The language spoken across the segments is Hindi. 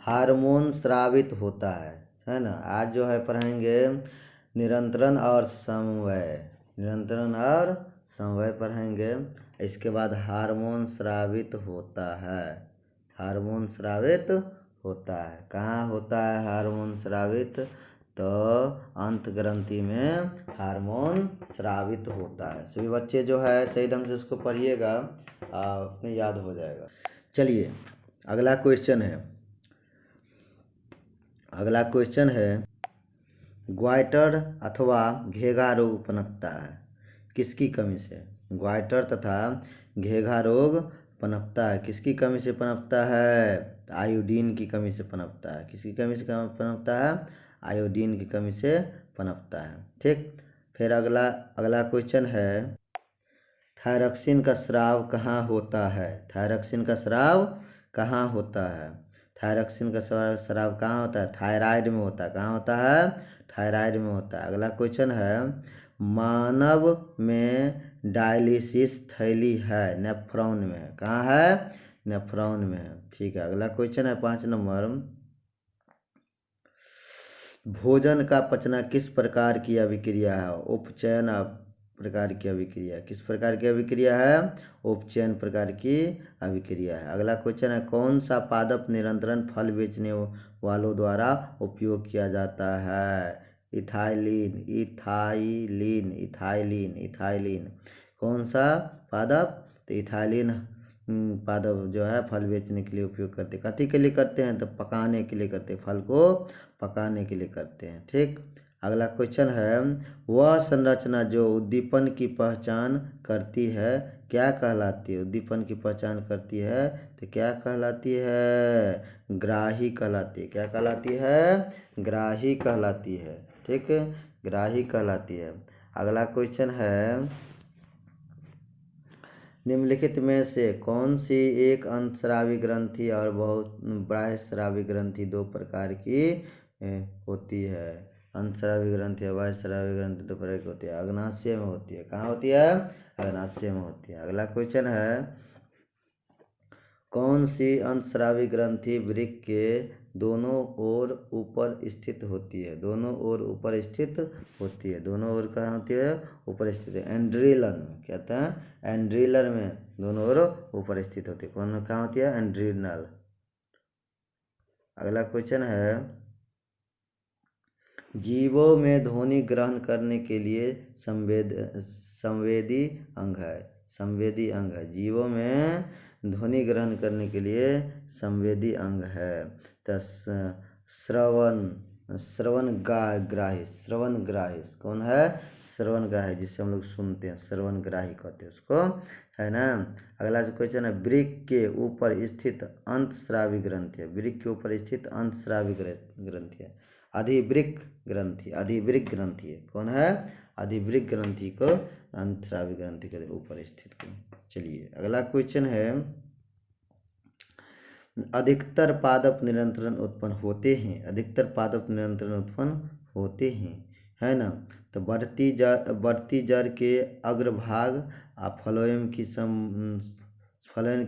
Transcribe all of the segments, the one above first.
हार्मोन स्रावित होता है ना। आज जो है पढ़ेंगे नियंत्रण और समन्वय, नियंत्रण और समन्वय पढ़ेंगे। इसके बाद हार्मोन स्रावित होता है, हार्मोन स्रावित होता है। कहाँ होता है हार्मोन स्रावित? तो अंत ग्रंथि में हार्मोन स्रावित होता है। सभी बच्चे जो है सही ढंग से इसको पढ़िएगा, अपने याद हो जाएगा। चलिए अगला क्वेश्चन है, अगला क्वेश्चन है ग्वाइटर अथवा घेघा रोग पनपता है किसकी कमी से? ग्वाइटर तथा घेघा रोग पनपता है किसकी कमी से पनपता है? आयोडीन की कमी से पनपता है। किसकी कमी से पनपता है? आयोडीन की कमी से पनपता है। ठीक, फिर अगला क्वेश्चन है थायरॉक्सिन का स्राव कहाँ होता है? थायरॉक्सिन का स्राव कहाँ होता है? थायरॉक्सिन का स्राव कहाँ होता है? थायराइड में होता है। कहाँ होता है? थायराइड में होता है। अगला क्वेश्चन है मानव में डायलिसिस थैली है नेफ्रॉन में है। कहाँ है? नेफ्रॉन में है। ठीक है, अगला क्वेश्चन है 5 नंबर, भोजन का पचना किस प्रकार की अभिक्रिया है? उपचयन प्रकार की अभिक्रिया। किस प्रकार की अभिक्रिया है? उपचयन प्रकार की अभिक्रिया है। अगला क्वेश्चन है कौन सा पादप नियंत्रण फल बेचने वालों द्वारा उपयोग किया जाता है? Ethylene, ethylene, ethylene, ethylene. कौन सा पादप? तो इथाइलिन पादप जो है फल बेचने के लिए उपयोग करते। कथी के लिए करते हैं? तो पकाने के लिए करते, फल को पकाने के लिए करते हैं। ठीक, अगला क्वेश्चन है वह संरचना जो उद्दीपन की पहचान करती है क्या कहलाती है? उद्दीपन की पहचान करती है तो क्या कहलाती है? ग्राही कहलाती है। क्या कहलाती है? ग्राही कहलाती है। ठीक, ग्राही कहलाती है। अगला क्वेश्चन है निम्नलिखित में से कौन सी एक अंतस्रावी ग्रंथि और बाह्यस्रावी ग्रंथि दो प्रकार की होती है? अंतस्रावी ग्रंथि और बाह्यस्रावी ग्रंथि दो प्रकार की होती है। अग्नाशय में होती है। कहाँ होती है? अग्नाशय में होती है। अगला क्वेश्चन है कौन सी अंतस्रावी ग्रंथि वृक्क के दोनों ओर ऊपर स्थित होती है? दोनों ओर ऊपर स्थित होती है। दोनों ओर कहाँ होती है? ऊपर स्थित है। एंड्रिलन में कहते हैं, एंड्रिलर में दोनों ओर ऊपर स्थित होती है। कौन कहाँ होती है? एंड्रिनल। अगला क्वेश्चन है जीवों में ध्वनि ग्रहण करने के लिए संवेदी अंग है। संवेदी अंग है। जीवों में ध्वनि ग्रहण करने के लिए संवेदी अंग है। तो श्रवणग्राही, श्रवणग्राही कौन है? श्रवणग्राही, जिससे हम लोग सुनते हैं, श्रवणग्राही कहते हैं उसको, है ना। अगला जो क्वेश्चन है वृक्क के ऊपर स्थित अंतस्रावी ग्रंथि है। वृक्क के ऊपर स्थित अंतस्रावी ग्रंथि है अधिवृक्क ग्रंथि। अधिवृक्क ग्रंथि है। कौन है? अधिवृक्क ग्रंथि को अंतस्रावी ग्रंथि के ऊपर स्थित है। चलिए अगला क्वेश्चन है अधिकतर पादप निरंतरण उत्पन्न होते हैं। अधिकतर पादप निरंतरण उत्पन्न होते हैं, है ना। तो बढ़ती जड़ के अग्रभाग फ्लोएम की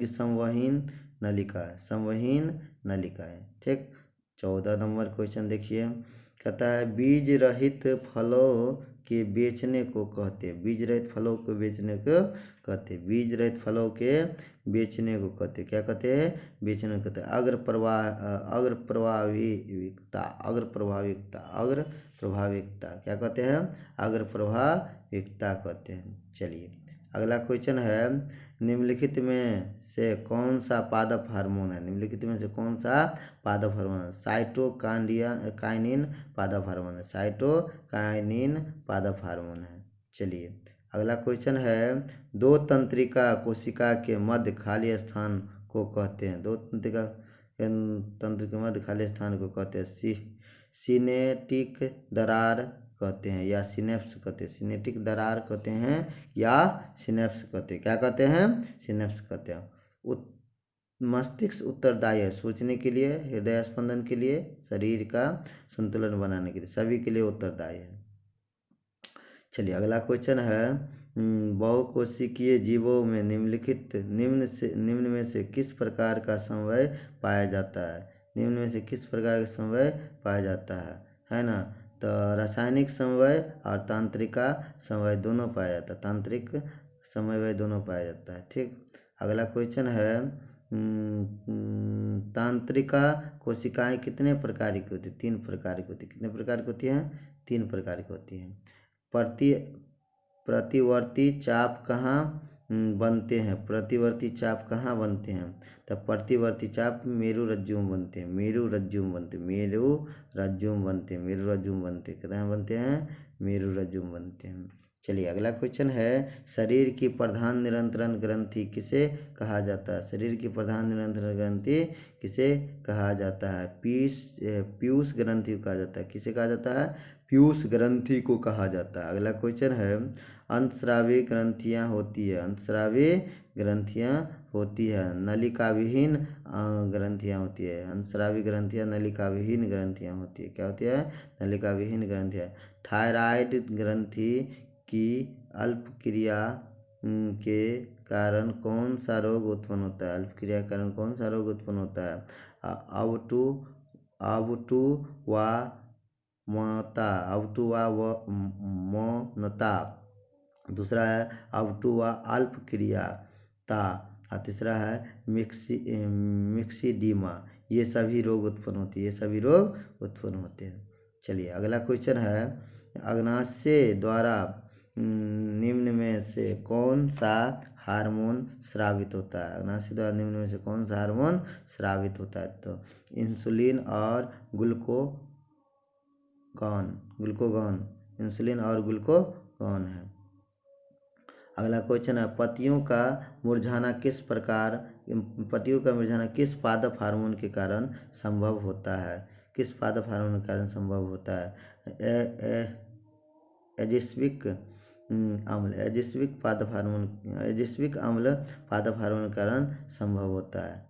संवहन नलिका है। संवहन नलिका है। ठीक, 14 नंबर क्वेश्चन देखिए, कहता है बीज रहित फलों के बेचने को कहते हैं। बीज रहित फलों को बेचने को कहते हैं। बीज रहित फलों के बेचने को कहते हैं। क्या कहते हैं? बेचने को कहते हैं। अग्र प्रभाविकता, अग्र प्रभाविकता, अग्र प्रभाविकता क्या कहते हैं? अग्र प्रभाविकता कहते हैं। चलिए अगला क्वेश्चन है निम्नलिखित में से कौन सा पादप हार्मोन है? निम्नलिखित में से कौन सा पादप हार्मोन है? साइटोकाइनिन पादप हार्मोन है। साइटोकाइनिन पादप हार्मोन है। चलिए अगला क्वेश्चन है दो तंत्रिका कोशिका के मध्य खाली स्थान को कहते हैं। दो तंत्रिका तंत्र के मध्य खाली स्थान को कहते हैं सिनेटिक दरार कहते हैं या सिनेप्स कहते हैं। सिनेटिक दरार कहते हैं या सिनेप्स कहते हैं। क्या कहते हैं? सिनेप्स कहते हैं। मस्तिष्क उत्तरदायी है सोचने के लिए, हृदय स्पंदन के लिए, शरीर का संतुलन बनाने के लिए, सभी के लिए उत्तरदायी है। चलिए अगला क्वेश्चन है बहुकोशिकीय जीवों में निम्न में से किस प्रकार का समन्वय पाया जाता है? निम्न में से किस प्रकार का समवाय पाया जाता है ना। तो रासायनिक समवाय और तांत्रिका समवाय दोनों पाया जाता है, तांत्रिक समवाय दोनों पाया जाता है। ठीक, अगला क्वेश्चन है तांत्रिका कोशिकाएं कितने प्रकार की होती है? 3 प्रकार की होती है। कितने प्रकार की होती हैं? 3 प्रकार की होती हैं। प्रतिवर्ती चाप कहाँ बनते हैं? प्रतिवर्ती चाप कहाँ बनते हैं? तब प्रतिवर्ती चाप मेरु रज्जु में बनते हैं, मेरु रज्जु में बनते हैं, मेरु रज्जु में बनते हैं, मेरु रज्जु में बनते हैं। कहाँ बनते हैं? मेरु रज्जु में बनते हैं। चलिए अगला क्वेश्चन है शरीर की प्रधान निरंतरण ग्रंथि किसे कहा जाता है? शरीर की प्रधान निरंतरण ग्रंथि किसे कहा जाता है? पीयूष ग्रंथि को कहा जाता है। किसे कहा जाता है? पीयूष ग्रंथि को कहा जाता है। अगला क्वेश्चन है अंतस्रावी ग्रंथियाँ होती है, अंतस्रावी ग्रंथियाँ होती है, नलिका विहीन ग्रंथियाँ होती है। अंतस्रावी ग्रंथियाँ नलिका विहीन ग्रंथियाँ होती है। क्या होती है? नलिका विहीन ग्रंथियाँ। थायराइड ग्रंथि की अल्पक्रिया के कारण कौन सा रोग उत्पन्न होता है? अल्पक्रिया के कारण कौन सा रोग उत्पन्न होता है? अवटु व मौता, अवटु व मौनता। दूसरा है अवटु व अल्पक्रियाता और तीसरा है मिक्सीडीमा। ये सभी रोग उत्पन्न होती है, ये सभी रोग उत्पन्न होते हैं। चलिए अगला क्वेश्चन है अग्नाशय द्वारा निम्न में से कौन सा हार्मोन स्रावित होता है? अग्नाशय द्वारा निम्न में से कौन सा हार्मोन स्रावित होता है? तो इंसुलिन और ग्लूकागॉन, इंसुलिन और ग्लूकागॉन है। अगला क्वेश्चन है पतियों का मुरझाना किस पादप हार्मोन के कारण संभव होता है? किस पादप हार्मोन के कारण संभव होता है? एजिस्विक अम्ल पादप हार्मोन के कारण संभव होता है।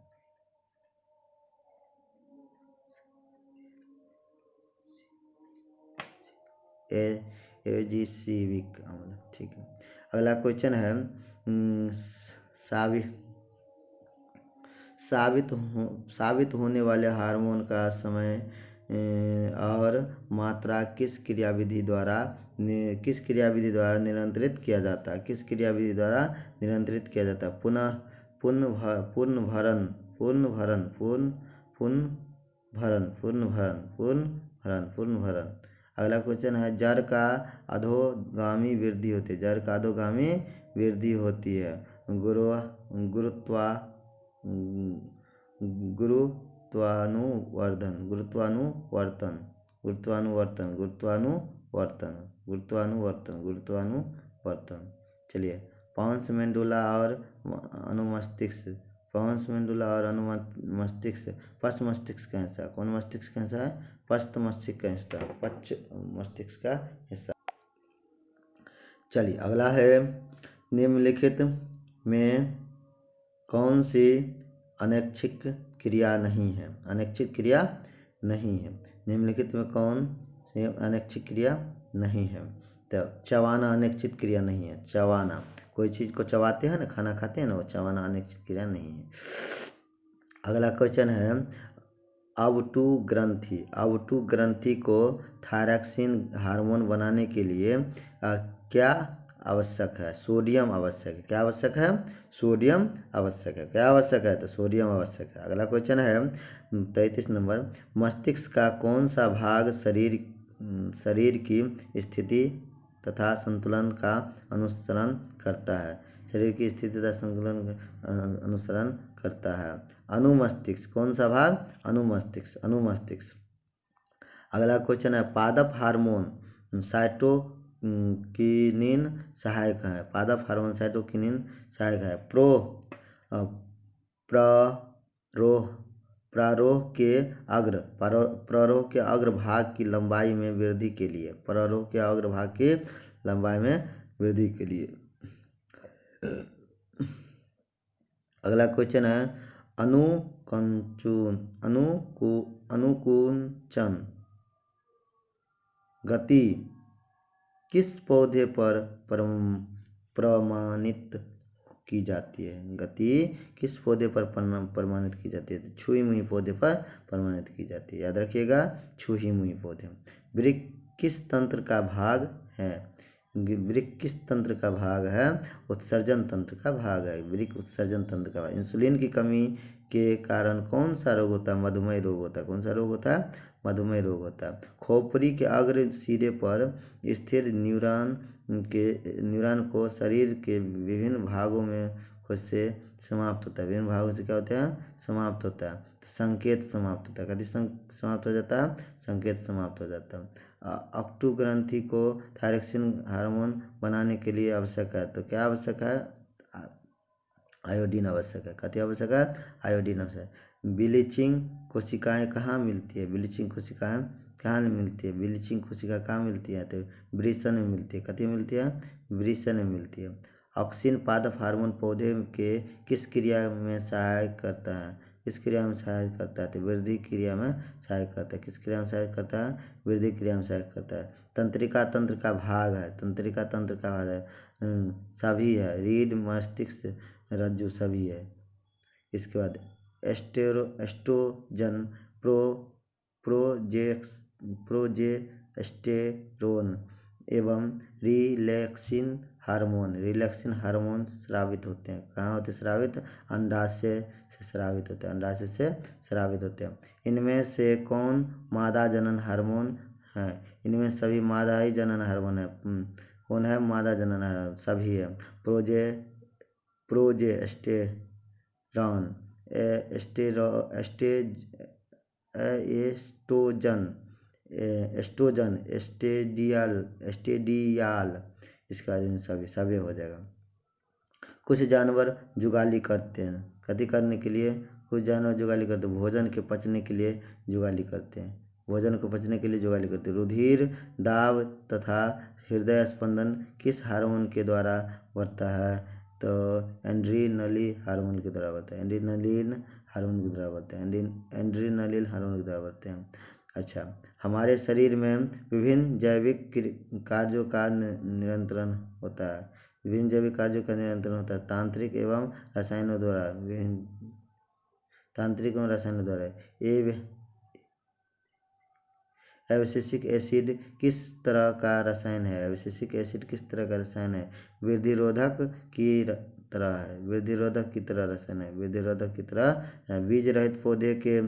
एजिस्विक अम्ल। ठीक है, अगला क्वेश्चन है साबित होने वाले हार्मोन का समय और मात्रा किस क्रियाविधि द्वारा नियंत्रित किया जाता है? किस क्रियाविधि द्वारा नियंत्रित किया जाता है? पुनर्भरण। अगला क्वेश्चन है जड़ का अधोगामी वृद्धि होती है, जड़ का अधोगामी वृद्धि होती है। गुरुत्वानुवर्तन। चलिए पॉन्स मेंडुला और अनुमस्तिष्क, पॉन्स मेंडुला और अनुमस्तिष्क पश्च मस्तिष्क का हिस्सा। कौन मस्तिष्क का हिस्सा है? पश्च मस्तिष्क का हिस्सा, पश्च मस्तिष्क का हिस्सा। चलिए अगला है निम्नलिखित में कौन सी अनैच्छिक क्रिया नहीं है? अनैच्छिक क्रिया नहीं है। निम्नलिखित में कौन सी अनैच्छिक क्रिया नहीं है? तो चबाना अनैच्छिक क्रिया नहीं है। चबाना, कोई चीज़ को चबाते हैं ना, खाना खाते हैं ना, वो चबाना अनैच्छिक क्रिया नहीं है। अगला क्वेश्चन है अवटु ग्रंथि को थायरॉक्सिन हार्मोन बनाने के लिए क्या आवश्यक है? सोडियम आवश्यक है। क्या आवश्यक है? सोडियम आवश्यक है। क्या आवश्यक है? तो सोडियम आवश्यक है। अगला क्वेश्चन है 33 नंबर मस्तिष्क का कौन सा भाग शरीर की स्थिति तथा संतुलन का अनुसरण करता है? शरीर की स्थिति तथा संतुलन का अनुसरण करता है। अनुमस्तिष्क। कौन सा भाग? अनुमस्तिष्क। अगला क्वेश्चन है पादप हार्मोन साइटोकिनिन सहायक है। पादप हार्मोन साइटोकिनिन सहायक है। प्ररोह के अग्र भाग की लंबाई में वृद्धि के लिए, प्ररोह के अग्र भाग की लंबाई में वृद्धि के लिए। अगला क्वेश्चन है अनुकुंचन गति किस पौधे पर प्रमाणित की जाती है? गति किस पौधे पर प्रमाणित की जाती है? तो छुई मुई पौधे पर प्रमाणित की जाती है, याद रखिएगा, छुई मुई पौधे। वृक्क किस तंत्र का भाग है? वृक्क किस तंत्र का भाग है? उत्सर्जन तंत्र का भाग है। वृक्क उत्सर्जन तंत्र का भाग। इंसुलिन की कमी के कारण कौन सा रोग होता है? मधुमेह रोग होता है। कौन सा रोग होता है? मधुमेह रोग होता है। खोपड़ी के अग्र सिरे पर स्थिर न्यूरॉन को शरीर के विभिन्न भागों में से समाप्त होता है। विभिन्न भागों से क्या होता है? समाप्त होता है। तो संकेत समाप्त होता है। कभी समाप्त हो जाता है? संकेत समाप्त हो जाता है। ऑक्टू ग्रंथि को थायरोक्सिन हार्मोन बनाने के लिए आवश्यक है। तो क्या आवश्यक है? आयोडीन आवश्यक है। कथी आवश्यक है? आयोडीन आवश्यक है। ब्लीचिंग कोशिकाएं कहाँ मिलती है? ब्लीचिंग कोशिकाएं कहाँ मिलती है? ब्लीचिंग कोशिका कहाँ मिलती है? तो वृषण में मिलती है। कथी मिलती है? वृषण में मिलती है। ऑक्सिन पादप हार्मोन पौधे के किस क्रिया में सहायक करता है? किस क्रिया में सहायक करता है? तो वृद्धि क्रिया में सहायक करता है। किस क्रिया में सहायक करता है? वृद्धि क्रिया में सहायक करता है। तंत्रिका तंत्र का भाग है। तंत्रिका तंत्र का भाग है, सभी है। रीढ़, मस्तिष्क, रज्जु सभी है। इसके बाद एस्ट्रोजन, प्रोजेस्टेरोन एवं रिलैक्सिन हार्मोन स्रावित होते हैं। कहाँ होते हैं स्रावित? अंडाशय से स्रावित होते हैं। अंडाशय से स्रावित होते हैं। इनमें से कौन मादा जनन हार्मोन है? इनमें सभी मादा ही जनन हार्मोन है। कौन है मादा जनन हार्मोन? सभी है। प्रोजेस्टेरॉन, एस्ट्रोजन, एस्टेडियाल, इसके बाद इन सभी हो जाएगा। कुछ जानवर जुगाली करते हैं। कथी करने के लिए? कुछ जानवर जुगाली करते हैं, भोजन के पचने के लिए जुगाली करते हैं। भोजन को पचने के लिए जुगाली करते हैं। रुधिर दाब तथा हृदय स्पंदन किस हार्मोन के द्वारा बढ़ता है? तो एड्रीनलिन हार्मोन के द्वारा बढ़ता है। एड्रीनलिन हार्मोन के द्वारा बढ़ते हैं। एड्रीनलिन हार्मोन के द्वारा बढ़ते हैं। अच्छा, हमारे शरीर में विभिन्न जैविक कार्यों का नियंत्रण होता है। विभिन्न जैविक कार्यों का नियंत्रण होता है तांत्रिक एवं रसायनों द्वारा। विभिन्न तांत्रिक एवं रसायनों द्वारा। एब्सिसिक एसिड किस तरह का रसायन है? एब्सिसिक एसिड किस तरह का रसायन है? वृद्धिरोधक की तरह है। वृद्धिरोधक की तरह रसायन है। वृद्धिरोधक की तरह। बीज रहित पौधे के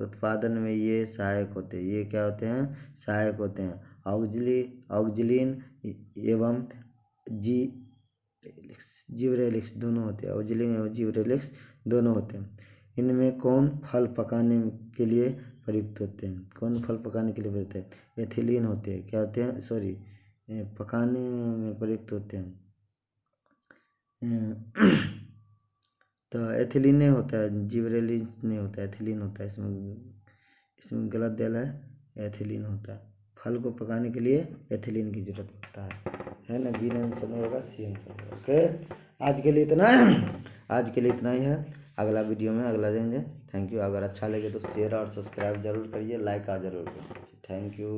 उत्पादन में ये सहायक होते हैं। ये क्या होते हैं? सहायक होते हैं। ऑक्जिलिन एवं जिबरेलिक्स दोनों होते हैं। ऑक्जिलिन एवं जिबरेलिक्स दोनों होते हैं। इनमें कौन फल पकाने के लिए प्रयुक्त होते हैं? कौन फल पकाने के लिए प्रयुक्त है? एथिलीन होते हैं। क्या होते हैं? सॉरी, पकाने में प्रयुक्त होते हैं। तो एथिलीन नहीं होता है, जिबरेलिक्स नहीं होता है, एथिलीन होता है। इसमें गलत दिया है, एथिलीन होता है। फल को पकाने के लिए एथिलीन की जरूरत होता है ना? बी आंसर नहीं होगा, सी आंसर होगा। ओके, आज के लिए इतना ही है। अगला वीडियो में अगला देंगे। Thank you. अगर अच्छा लगे तो शेयर और सब्सक्राइब जरूर करिए, लाइक जरूर करिए। Thank you.